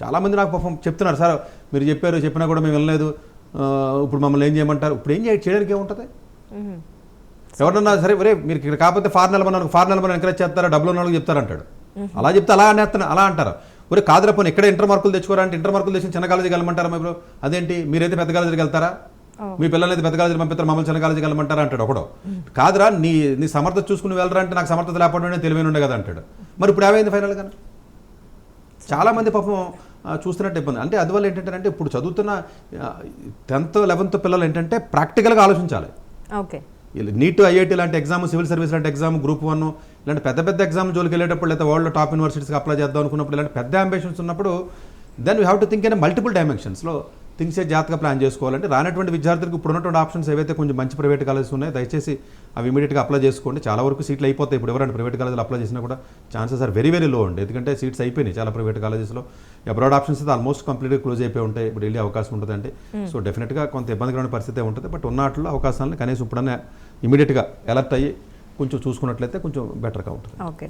చాలామంది నాకు పాపం చెప్తున్నారు, సార్ మీరు చెప్పినా కూడా మేము వెళ్ళలేదు, ఇప్పుడు మమ్మల్ని ఏం చేయమంటారు. ఇప్పుడు ఏం చేయడానికి ఏముంటుంది? ఎవరన్నా సరే ఒరే మీరు ఇక్కడ కాకపోతే ఫారెన్ వెళ్ళమని ఎంకరేజ్ చేస్తారా, డబ్బులు ఉన్న వాళ్ళకి చెప్తారంటాడు. అలా చెప్తే అలా అంటారు. ఒరే కాదురా పోనీ ఎక్కడ ఇంటర్ మార్కులు తెచ్చుకోరా అంటే ఇంటర్ మార్కులు తెచ్చి చిన్న కాలేజీకి వెళ్ళమంటారా? మీరు అదేంటి మీరైతే పెద్ద కాలేజీకి వెళ్తారా, మీ పిల్లలైతే పెద్ద కాలేజీకి పంపిస్తారు, మమ్మల్ని చిన్న కాలేజీకి వెళ్ళమంటారా అంటాడు ఒకడు. కాదురా నీ సమర్థత చూసుకుని వెళ్ళరా అంటే నాకు సమర్థత లేకపోవడం తెలివైన ఉండే కదా అంటాడు. మరి ఇప్పుడు ఏమైంది ఫైనల్గా? చాలామంది పాపం చూస్తున్నట్టు ఇబ్బంది. అంటే అందువల్ల ఏంటంటే ఇప్పుడు చదువుతున్న 10th 11th పిల్లలు ఏంటంటే ప్రాక్టికల్గా ఆలోచించాలి. ఓకే, నీట్ ఐఐటీ లాంటి ఎగ్జామ్, సివిల్ సర్వీస్ లాంటి ఎగ్జామ్, గ్రూప్ 1 ఇలాంటి పెద్ద ఎగ్జామ్ జోలికి వెళ్ళేటప్పుడు, లేదా వరల్డ్ టాప్ యూనివర్సిటీస్కి అప్లై చేద్దాం అనుకున్నప్పుడు, ఇలాంటి పెద్ద అంబిషన్స్ ఉన్నప్పుడు then we have to think in multiple డైమెన్షన్స్లో థింగ్స్ జాగ్రత్తగా ప్లాన్ చేసుకోవాలంటే రానటువంటి విద్యార్థులకు ఇప్పుడు ఉన్నటువంటి ఆప్షన్స్ ఏవైతే కొంచెం మంచి ప్రైవేట్ కాలేజెస్ ఉన్నాయో దయచేసి అవి ఇమీడియట్గా అప్లై చేసుకోండి. చాలా వరకు సీట్లు అయిపోతాయి. ఇప్పుడు ఎవరైనా ప్రైవేట్ కాలేజీలో అప్లై చేసినా కూడా chances are very very low అండి. ఎందుకంటే సీట్స్ అయిపోయినాయి చాలా ప్రైవేట్ కాలేజెస్లో. అబ్రాడ్ ఆప్షన్స్ అయితే ఆల్మోస్ట్ కంప్లీట్గా క్లోజ్ అయిపోయి ఉంటాయి. ఇప్పుడు వెళ్ళే అవకాశం ఉంటుందండి. సో డెఫినెట్గా కొంత ఇబ్బందికరమైన పరిస్థితి ఉంటుంది. బట్ ఉన్న వాటిలో అవకాశాలను కనీసం ఇప్పుడన్నా ఇమీడియట్గా అలర్ట్ అయ్యి కొంచెం చూసుకున్నట్లయితే కొంచెం బెటర్గా ఉంటుంది. ఓకే.